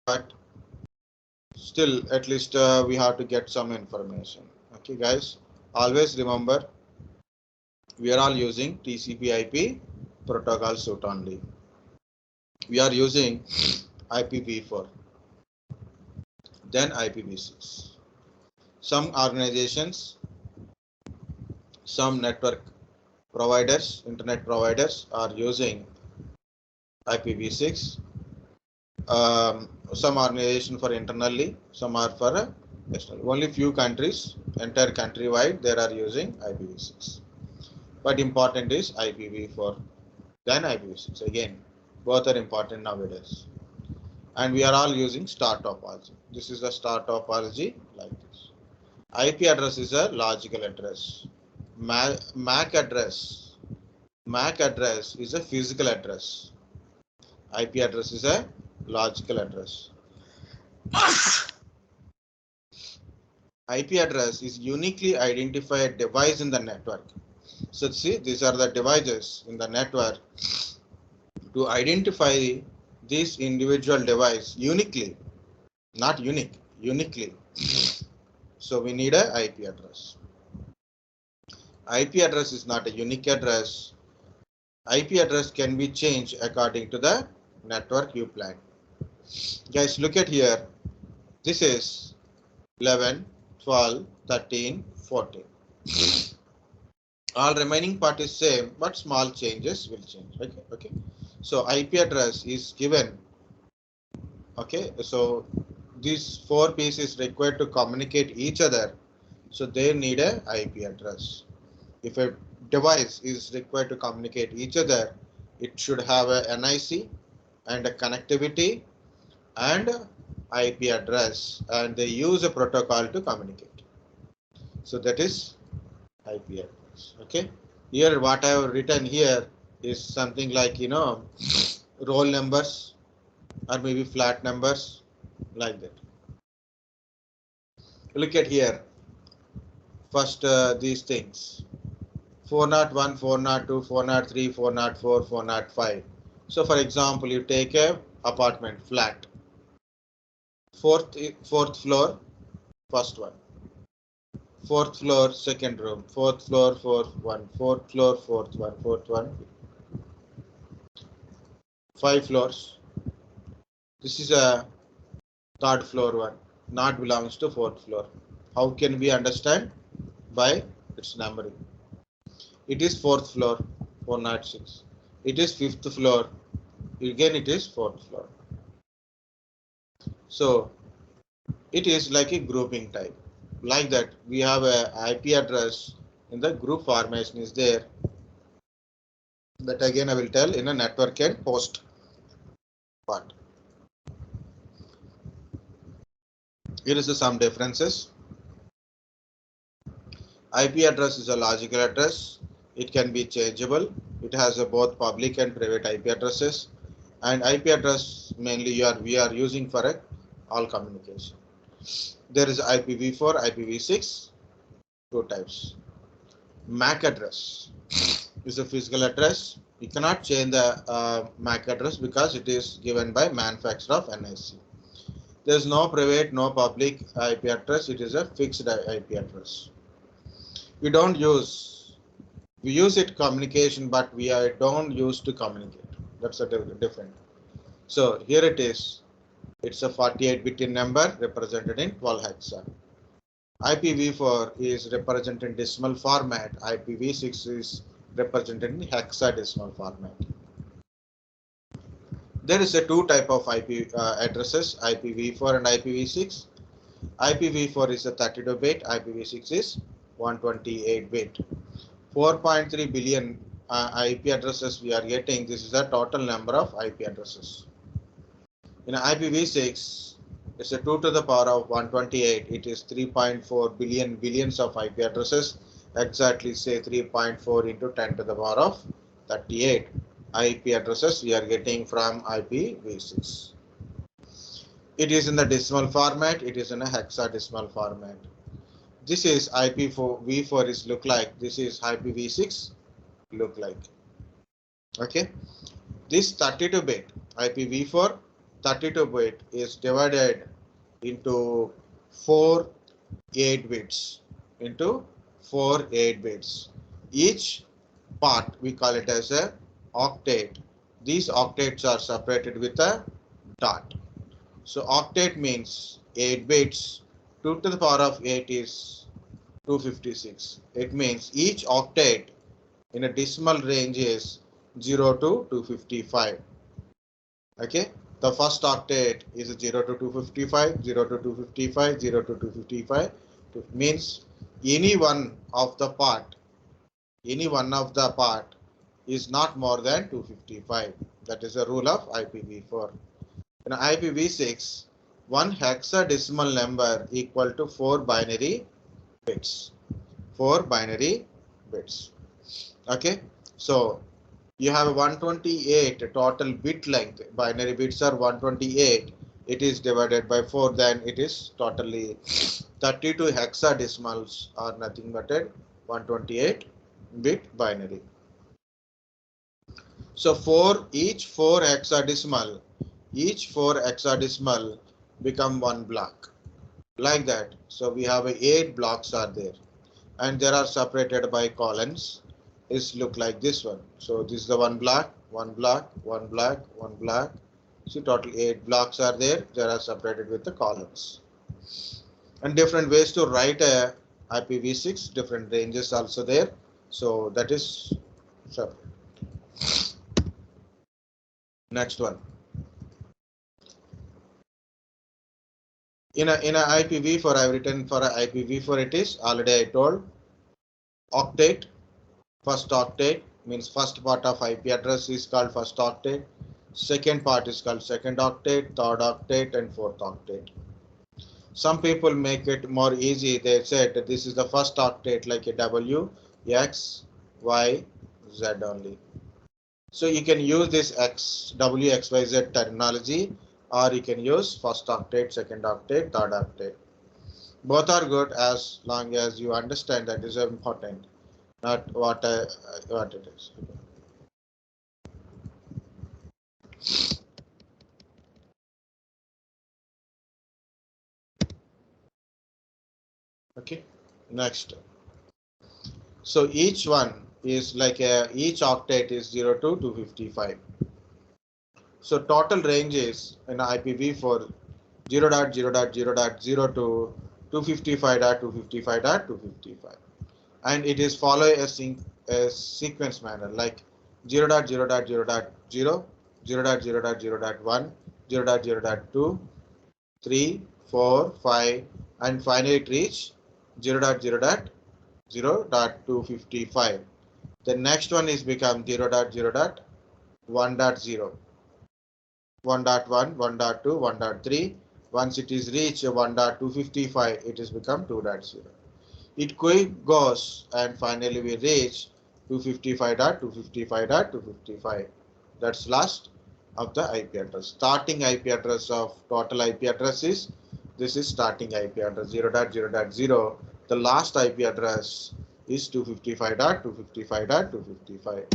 but still at least we have to get some information. Okay guys, always remember we are all using TCP/IP protocol suite only. We are using IPv4, then IPv6. Some organizations, some network providers, internet providers are using IPv6. Some organization for internally, some are for external. Only few countries, entire country wide, they are using IPv6. But important is IPv4, then IPv6. Again, both are important nowadays. And we are all using Star Topology. This is the Star Topology like this. IP address is a logical address. MAC address is a physical address. IP address is a logical address. IP address is uniquely identified device in the network. So see, these are the devices in the network. To identify this individual device uniquely, not unique, uniquely. So we need a IP address. IP address is not a unique address. IP address can be changed according to the network you plan. Guys, look at here. This is 11, 12, 13, 14. All remaining part is same, but small changes will change. Okay. So IP address is given. Okay. So these 4 pieces required to communicate each other. So they need a IP address. If a device is required to communicate each other, it should have a NIC and a connectivity and IP address, and they use a protocol to communicate. So that is IP address. Okay. Here what I have written here is something like, roll numbers or maybe flat numbers like that. Look at here. First these things. 401, 402, 403, 404, 405. So for example, you take a apartment flat. Fourth floor, first one. Fourth floor, second room. Fourth floor, fourth one. Fourth floor, fourth one. Fourth one. 5 floors. This is a third floor one. Not belongs to fourth floor. How can we understand? By its numbering. It is fourth floor, 406. It is fifth floor. Again, it is fourth floor. So it is like a grouping type. Like that, we have a IP address in the group formation is there. That again I will tell in a network and host part. Here is some differences. IP address is a logical address. It can be changeable. It has both public and private IP addresses. And IP address mainly we are using for all communication. There is IPv4, IPv6, 2 types. MAC address is a physical address. You cannot change the MAC address because it is given by manufacturer of NIC. There is no private, no public IP address. It is a fixed IP address. We use it communication, but we don't use to communicate. That's a different. So here it is. It's a 48-bit number represented in 12 hexa. IPv4 is represented in decimal format. IPv6 is represented in hexadecimal format. There is a 2 type of IP addresses, IPv4 and IPv6. IPv4 is a 32-bit, IPv6 is 128-bit. 4.3 billion IP addresses we are getting. This is the total number of IP addresses. In IPv6, it's a 2 to the power of 128. It is 3.4 billions of IP addresses. Exactly say 3.4 into 10 to the power of 38 IP addresses we are getting from IPv6. It is in the decimal format. It is in a hexadecimal format. This is IPv4 is look like. This is IPv6 look like. Okay. This 32-bit IPv4 32-bit is divided into 4 8 bits. Into 4 8 bits. Each part we call it as a octet. These octets are separated with a dot. So octet means 8 bits. 2 to the power of 8 is 256. It means each octet in a decimal range is 0 to 255. Okay, the first octet is 0 to 255, 0 to 255, 0 to 255. Means any one of the part is not more than 255. That is a rule of IPv4. In IPv6, one hexadecimal number equal to 4 binary bits. 4 binary bits. Okay, so you have 128 total bit length. Binary bits are 128. It is divided by 4, then it is totally 32 hexadecimals are nothing but a 128 bit binary. So for each 4 hexadecimal become one block like that. So we have 8 blocks are there, and there are separated by columns. Is look like this one. So this is the one block, one block, one block, one block. See, total 8 blocks are there. They are separated with the columns. And different ways to write a IPv6, different ranges also there. So that is separate. Next one. In a IPv4, I've written for a IPv4. It is already I told octet. First octet means first part of IP address is called first octet. Second part is called second octet, third octet, and fourth octet. Some people make it more easy. They said that this is the first octet like a W, X, Y, Z only. So you can use this X, W, X, Y, Z terminology, or you can use first octet, second octet, third octet. Both are good as long as you understand that is important, not what it is. Okay, next. So each one is like each octet is 0 to 255. So total range is in IPv4 0.0.0.0 to 255.255.255, and it is follow a sequence manner like 0.0.0.0, 0.0.0.1, 0.0.2, 3, 4, 5, and finally it reach 0.0.0.255. The next one is become 0.0.1.0, 1.1, 1.2, 1.3. Once it is reached 1.255, it is become 2.0. It quick goes and finally we reach 255.255.255. That's last of the IP address. Starting IP address of total IP address is this is starting IP address 0.0.0. The last IP address is 255.255.255.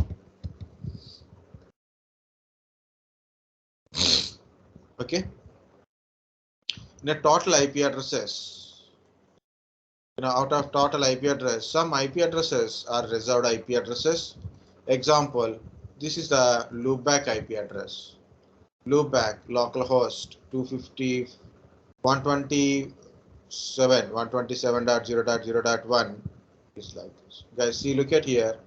Okay. In the total IP addresses, out of total IP address, some IP addresses are reserved IP addresses. Example, this is the loopback IP address. Loopback localhost 250 127.0.0.1 is like this. Guys, see, look at here.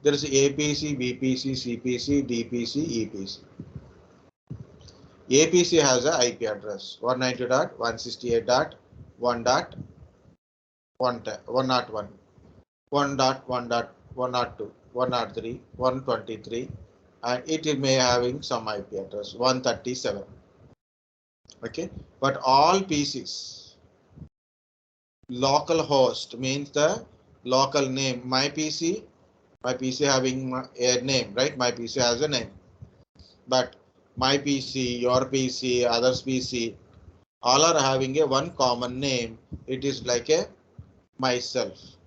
There is APC, BPC, CPC, DPC, EPC. APC has a IP address 192.168.1.101, 1.1.1.1.2, 103, 123, and it may having some IP address 137. Okay, but all PCs, local host means the local name. My PC having a name, right? My PC has a name, but my PC, your PC, others PC, all are having a one common name. It is like a myself.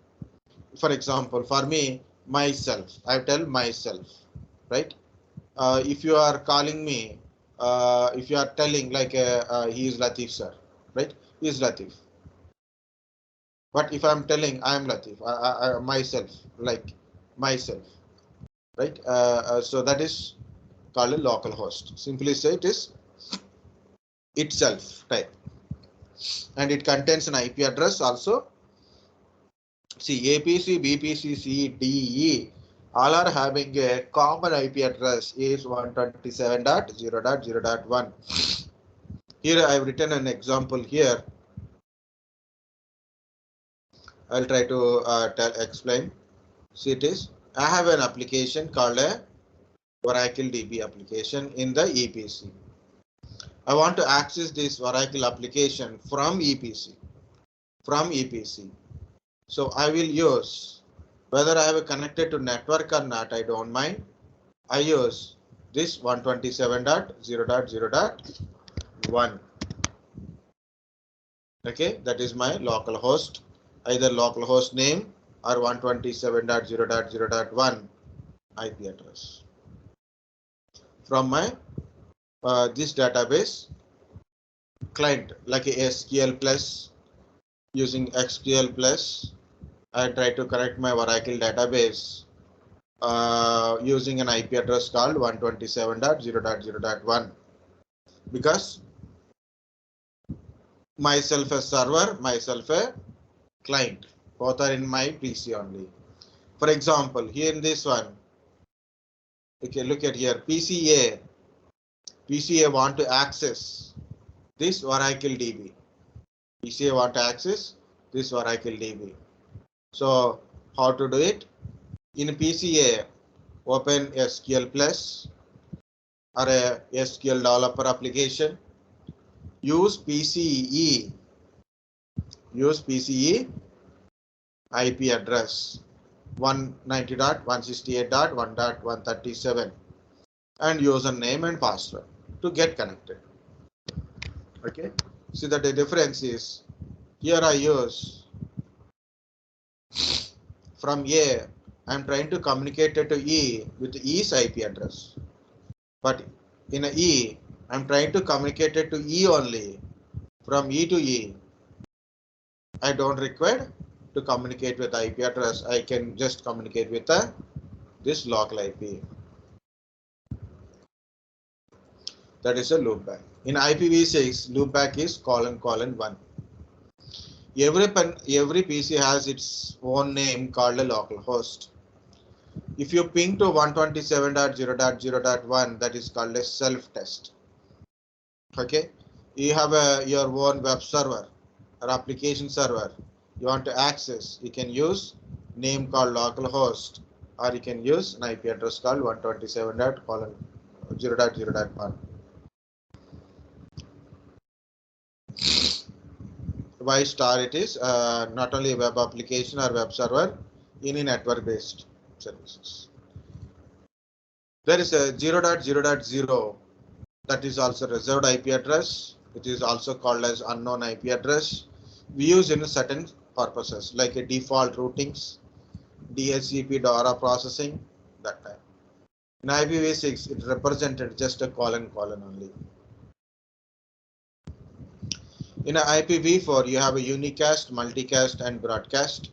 For example, for me, myself, I tell myself, right? If you are calling me if you are telling like he is Latif sir, right? He is Latif. But if I'm telling I am Latif, myself, like myself, right? So that is called a local host. Simply say it is itself type, and it contains an IP address also. See, APC, BPC, C, D, E, all are having a common IP address is 127.0.0.1. Here I have written an example here. I'll try to explain. See, it is I have an application called a Oracle DB application in the EPC. I want to access this Oracle application from EPC. So I will use, whether I have connected to network or not, I don't mind. I use this 127.0.0.1. Okay, that is my local host, either local host name or 127.0.0.1 IP address. From my this database client, like a SQL plus, using SQL plus, I try to connect my Oracle database using an IP address called 127.0.0.1, because myself a server, myself a client, both are in my PC only. For example, here in this one, okay, look at here, PCA want to access this Oracle DB. PCA want to access this Oracle DB. So how to do it? In PCA, open SQL plus or a SQL developer application. Use PCE IP address 190.168.1.137 and username and password to get connected. Okay, see that the difference is here I use from A, I'm trying to communicate it to E with E's IP address, but in a E, I'm trying to communicate it to E only. From E to E, I don't require to communicate with IP address. I can just communicate with this local IP. That is a loopback. In IPv6, loopback is : 1. Every PC has its own name called a local host. If you ping to 127.0.0.1, that is called a self-test. Okay, you have your own web server or application server. You want to access, you can use name called localhost, or you can use an IP address called 127.0.0.1. Why star? It is not only a web application or web server, any network based services. There is a 0.0.0, that is also reserved IP address. It is also called as unknown IP address. We use in certain purposes like a default routings, DHCP DORA processing, that type. In IPv6, it represented just a : only. In a IPv4, you have a unicast, multicast, and broadcast.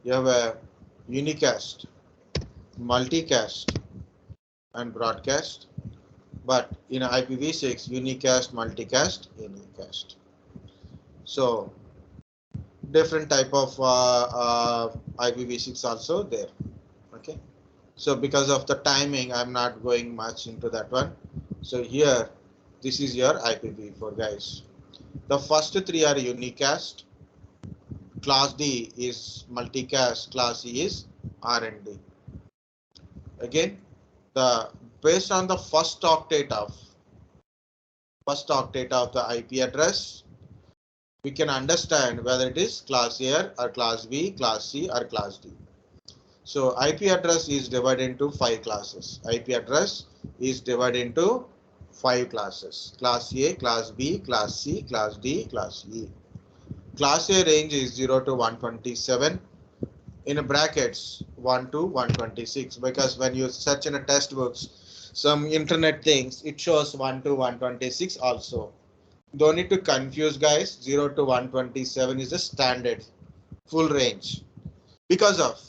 You have a unicast, multicast, and broadcast. But in IPv6, unicast, multicast, unicast. So different type of IPv6 also there. Okay. So because of the timing, I'm not going much into that one. So here, this is your IPv4, guys. The first three are unicast. Class D is multicast. Class E is RND. Again, based on the first octet of the IP address, we can understand whether it is class A or class B, class C or class D. So IP address is divided into 5 classes. IP address is divided into 5 classes. Class A, class B, class C, class D, class E. Class A range is 0 to 127. in brackets 1 to 126, because when you search in a test books, some internet things, it shows 1 to 126 also. Don't need to confuse, guys. 0 to 127 is a standard full range. Because of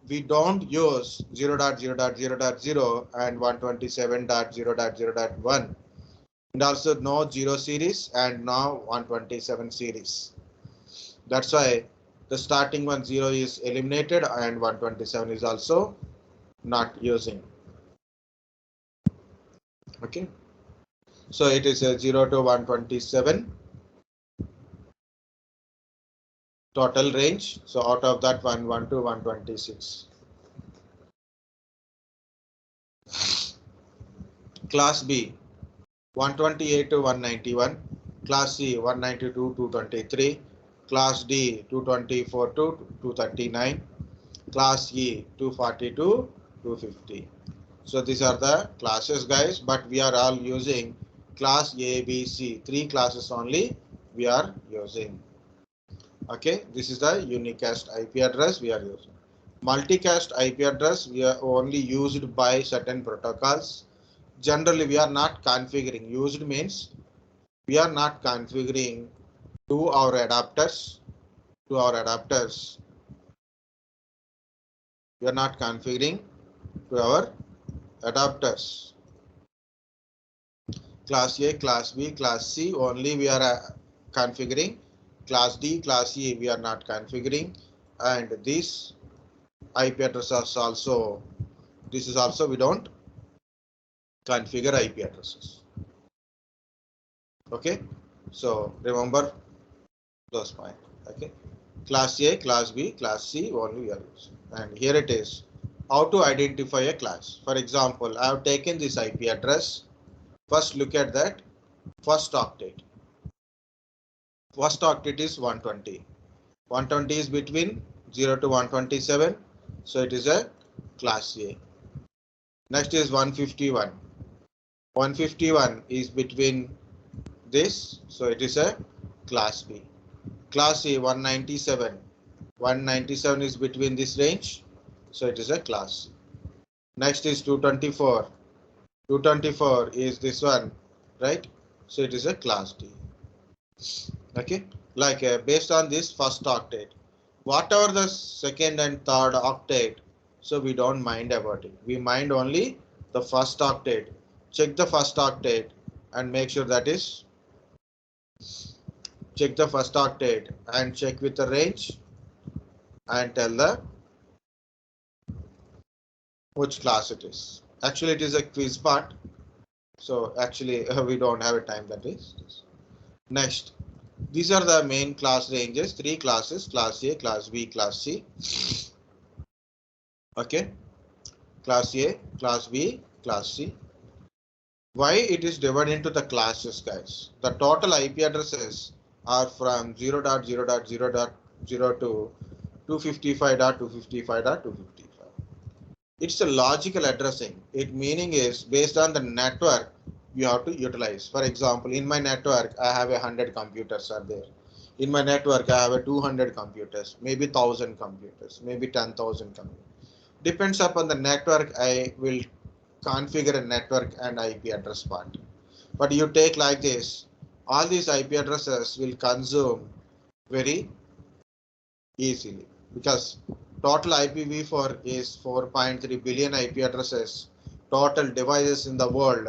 we don't use 0.0.0.0 and 127.0.0.1, and also no 0 series and now 127 series. That's why the starting one 0 is eliminated and 127 is also not using. Okay, so it is a 0 to 127 total range. So out of that 1 to 126. Class B 128 to 191, Class C 192 to 223, Class D 224 to 239, Class E 240 to 250. So these are the classes, guys, but we are all using class A, B, C. 3 classes only we are using. Okay, this is the unicast IP address we are using. Multicast IP address we are only used by certain protocols. Generally, we are not configuring. Used means we are not configuring to our adapters. To our adapters, we are not configuring to our adapters. Class A, Class B, Class C only we are configuring. Class D, Class E we are not configuring, and this IP addresses also. This is also we don't configure IP addresses. Okay, so remember those points. Okay, Class A, Class B, Class C only we are using. And here it is how to identify a class. For example, I have taken this IP address. First, look at that first octet. First octet is 120. 120 is between 0 to 127, so it is a class A. Next is 151. 151 is between this, so it is a class B. Class A 197. 197 is between this range, so it is a class C. Next is 224. 224 is this one, right? So it is a class D. Okay, like based on this first octet, whatever the second and third octet, so we don't mind about it. We mind only the first octet. Check the first octet and make sure that is, check the first octet and check with the range and tell the which class it is. Actually, it is a quiz part, so actually we don't have a time that is. Next, these are the main class ranges, 3 classes, Class A, Class B, Class C. Okay, Class A, Class B, Class C. Why it is divided into the classes, guys? The total IP addresses are from 0.0.0.0 to 255.255.255. It's a logical addressing. It meaning is based on the network you have to utilize. For example, in my network, I have 100 computers are there. In my network, I have 200 computers, maybe 1,000 computers, maybe 10,000 computers. Depends upon the network, I will configure a network and IP address part. But you take like this, all these IP addresses will consume very easily, because total IPv4 is 4.3 billion IP addresses. Total devices in the world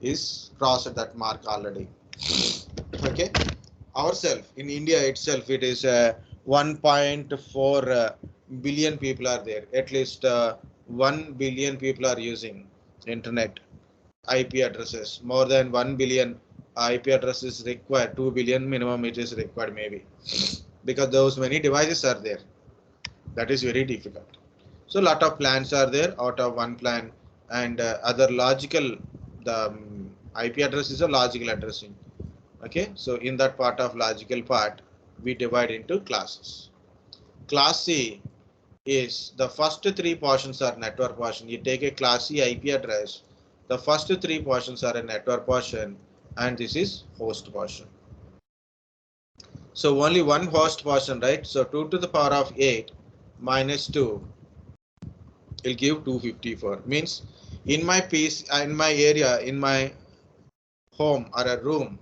is crossed that mark already. Okay, ourselves in India itself, it is 1.4 billion people are there. At least 1 billion people are using internet IP addresses. More than 1 billion IP addresses required. 2 billion minimum it is required maybe, because those many devices are there. That is very difficult. So a lot of plans are there out of one plan, and other logical, the IP address is a logical addressing. Okay, so in that part of logical part, we divide into classes. Class C is the first 3 portions are network portion. You take a Class C IP address, the first 3 portions are a network portion, and this is host portion. So only one host portion, right? So 2 to the power of 8 minus 2 will give 254. Means in my piece, in my area, in my home or a room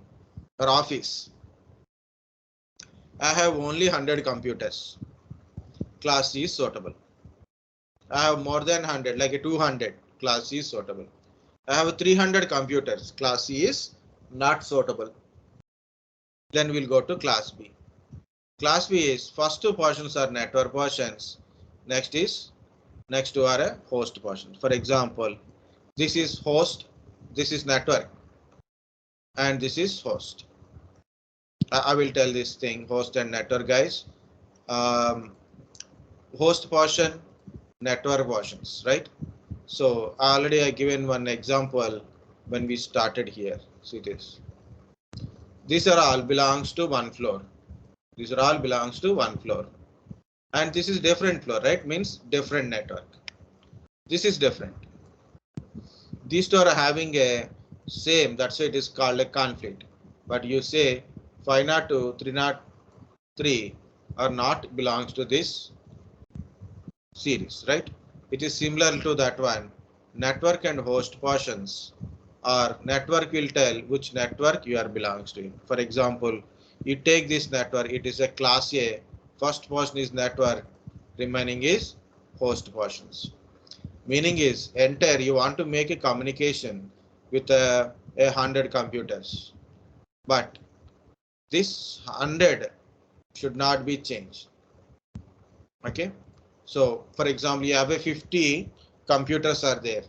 or office, I have only 100 computers. Class C is suitable. I have more than 100, like a 200. Class C is suitable. I have 300 computers. Class C is not suitable. Then we'll go to class B. Class B is first two portions are network portions. Next two are a host portion. For example, this is host, this is network, and this is host. I will tell this thing, host and network, guys. Host portion, network portions, right? So already I given one example when we started here. See this. These are all belongs to one floor. These are all belongs to one floor. And this is different floor, right? Means different network. This is different. These two are having a same, that's why it is called a conflict. But you say 502, 303 are not belongs to this series, right? It is similar to that one. Network and host portions, or network will tell which network you are belongs to. For example, you take this network, it is a class A, first portion is network, remaining is host portions. Meaning is enter, you want to make a communication with a 100 computers, but this 100 should not be changed. Okay, so for example, you have a 50 computers are there.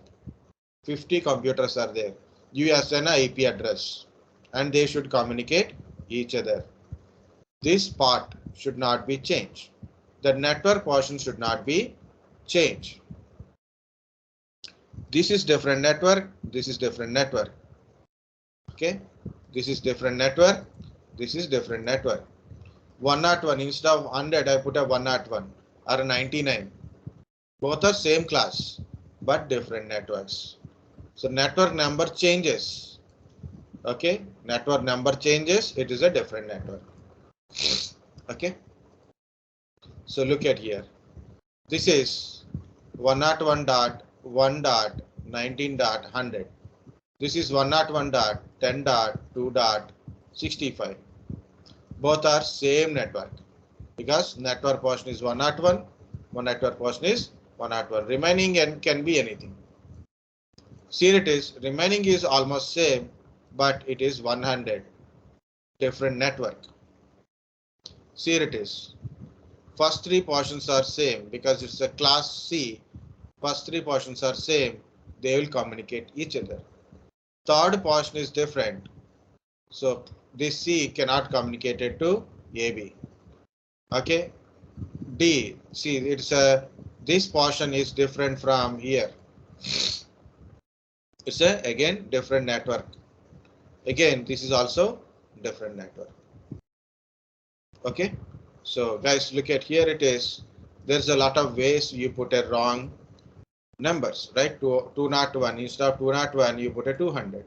50 computers are there. You assign an IP address and they should communicate each other. This part should not be changed. The network portion should not be changed. This is different network. This is different network. Okay, this is different network. This is different network. 101 instead of 100, I put a 101 or 99. Both are same class but different networks. So network number changes. Okay, network number changes. It is a different network. Okay, so look at here. This is 101.1.19.100. This is 101.10.2.65. Both are same network because network portion is 101, one network portion is 101. Remaining and can be anything. Here it is, remaining is almost same, but it is 100. Different network. Here it is. First three portions are same because it's a class C. First three portions are same. They will communicate each other. Third portion is different. So this C cannot communicate it to AB. Okay. D. See, it's a this portion is different from here. It's a again different network. Again, this is also different network. Okay. So guys, look at here. It is. There's a lot of ways you put a wrong numbers, right? 201 instead of 201 you put a 200.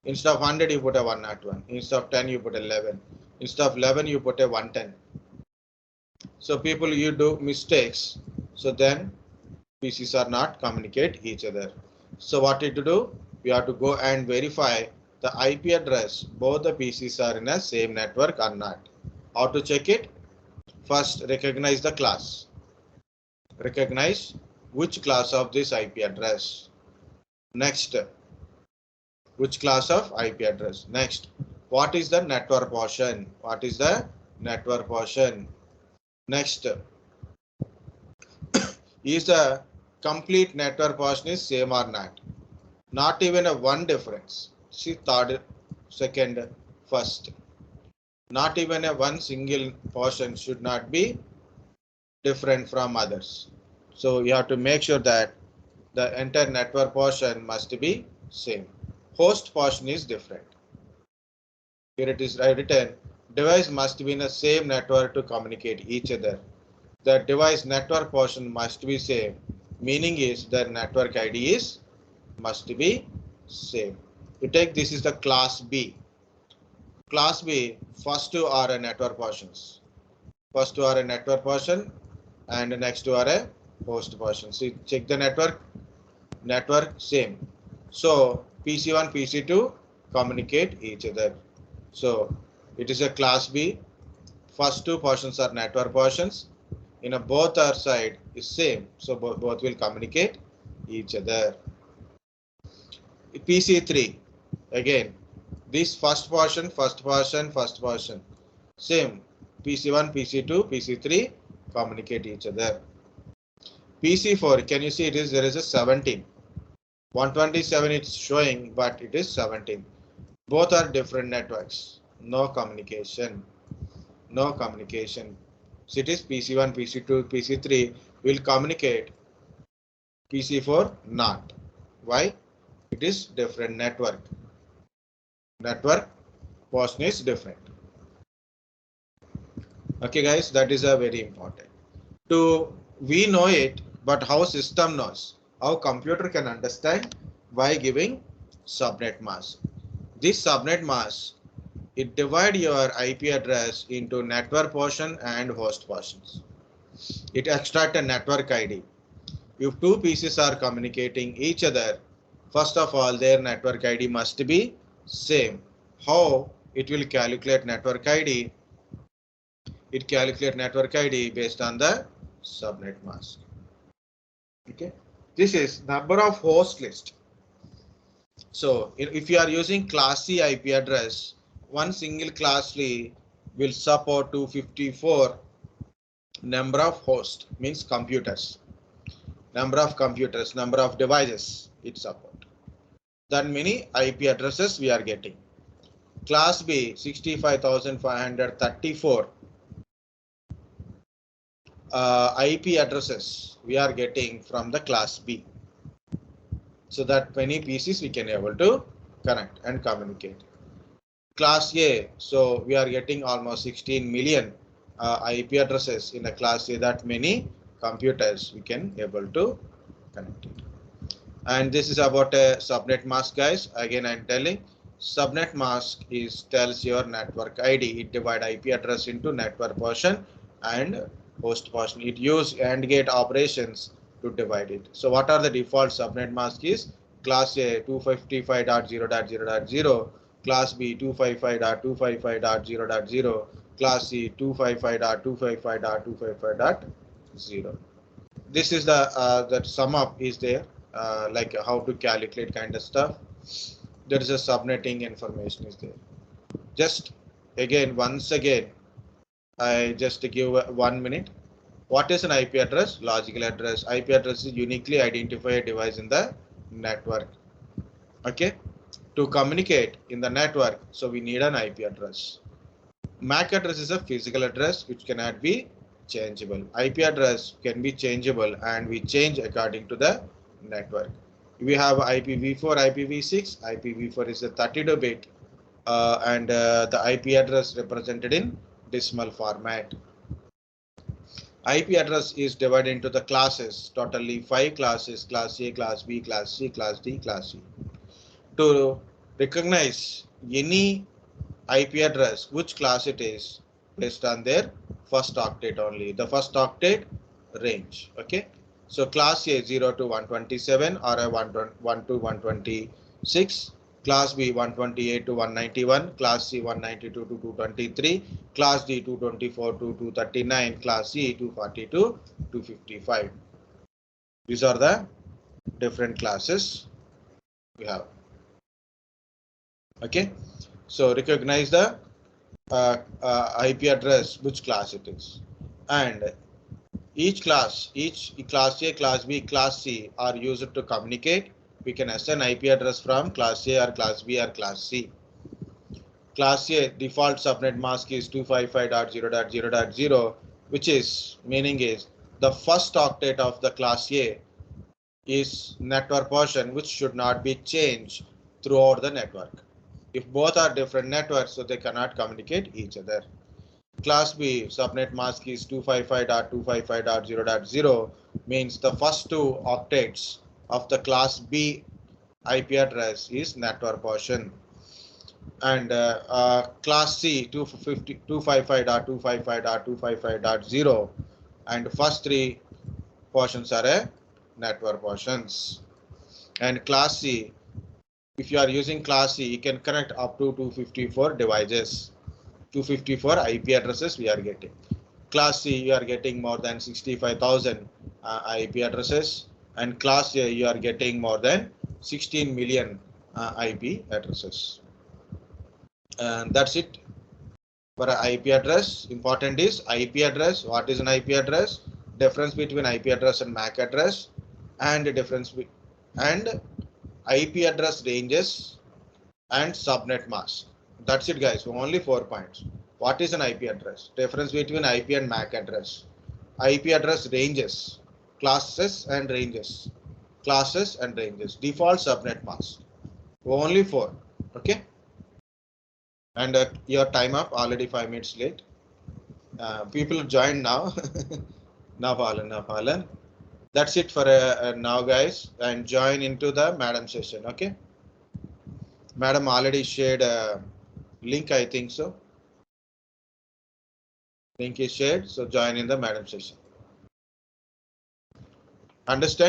Instead of 100 you put a 101. Instead of 10 you put 11. Instead of 11 you put a 110. So people, you do mistakes. So then PCs are not communicate each other. So what you to do? We have to go and verify the IP address. Both the PCs are in a same network or not. How to check it? First, recognize the class. Recognize which class of this IP address. Next, which class of IP address. Next, what is the network portion? What is the network portion? Next, is the complete network portion is same or not? Not even a one difference. See third, second, first. Not even a one single portion should not be different from others. So you have to make sure that the entire network portion must be same. Host portion is different. Here it is written, device must be in the same network to communicate each other. The device network portion must be same. Meaning is the network ID is must be same. You take this is the class B. Class B, first two are a network portions. First two are a network portion. and next to are a host portion. So check the network same. So PC1, PC2 communicate each other. So it is a class B. First two portions are network portions. In a both our side is same. So both will communicate each other. PC3 again. This first portion, same. PC1, PC2, PC3 communicate each other. PC4, can you see it is there is a 17. 127 it's showing, but it is 17. Both are different networks. No communication. No communication. So it is PC1, PC2, PC3 will communicate. PC4 not. Why? It is different network. Network portion is different. Okay, guys, that is a very important. We know it, but how system knows? How computer can understand by giving subnet mask. This subnet mask, it divide your IP address into network portion and host portions. It extract a network ID. If two pieces are communicating each other, first of all, their network ID must be same. How it will calculate network ID? It calculate network ID based on the subnet mask. Okay, this is number of host list. So if you are using class C IP address, one single class C will support 254 number of host, means computers, number of devices it support. That many IP addresses we are getting. Class B 65,534 IP addresses we are getting from the class B. So that many PCs we can able to connect and communicate. Class A, so we are getting almost 16 million IP addresses in a class A. That many computers we can able to connect it. And this is about a subnet mask, guys. Again, I'm telling subnet mask is tells your network ID. It divide IP address into network portion and host portion. It use AND gate operations to divide it. So what are the default subnet mask is class A 255.0.0.0, class B 255.255.0.0, class C 255.255.255.0. This is the that sum up is there, like how to calculate kind of stuff. There is a subnetting information is there. Just again, once again, I just give 1 minute. What is an IP address? Logical address. IP address is uniquely identified device in the network. Okay, to communicate in the network, so we need an IP address. MAC address is a physical address which cannot be changeable. IP address can be changeable and we change according to the network. We have IPv4, IPv6. IPv4 is a 32-bit and the IP address represented in decimal format. IP address is divided into the classes, totally 5 classes: class A, class B, class C, class D, class E. To recognize any IP address, which class it is, based on their first octet only, the first octet range. Okay, so class A 0 to 127 or a 1 to 126, class B 128 to 191, class C 192 to 223, class D 224 to 239, class C 240 to 255. These are the different classes we have. Okay, so recognize the IP address, which class it is, and each class A, class B, class C are used to communicate. We can assign IP address from class A or class B or class C. Class A default subnet mask is 255.0.0.0, which is meaning is the first octet of the class A is network portion, which should not be changed throughout the network. If both are different networks, so they cannot communicate each other. Class B subnet mask is 255.255.0.0, means the first two octets of the class B IP address is network portion. And class C 255.255.255.0 and first three portions are a network portions. And class C, if you are using class C, you can connect up to 254 devices. 254 IP addresses we are getting. Class C, you are getting more than 65,000 IP addresses, and class A, you are getting more than 16 million IP addresses. And that's it for an IP address. Important is IP address. What is an IP address? Difference between IP address and MAC address, and the difference and IP address ranges and subnet mask. That's it, guys. Only 4 points. What is an IP address? Difference between IP and MAC address. IP address ranges, classes and ranges, classes and ranges. Default subnet mask. Only 4. Okay. And your time up, already 5 minutes late. People join now. Now, that's it for now, guys. And join into the madam session. Okay. Madam already shared a link, I think so. Link is shared, so join in the madam session. Understand?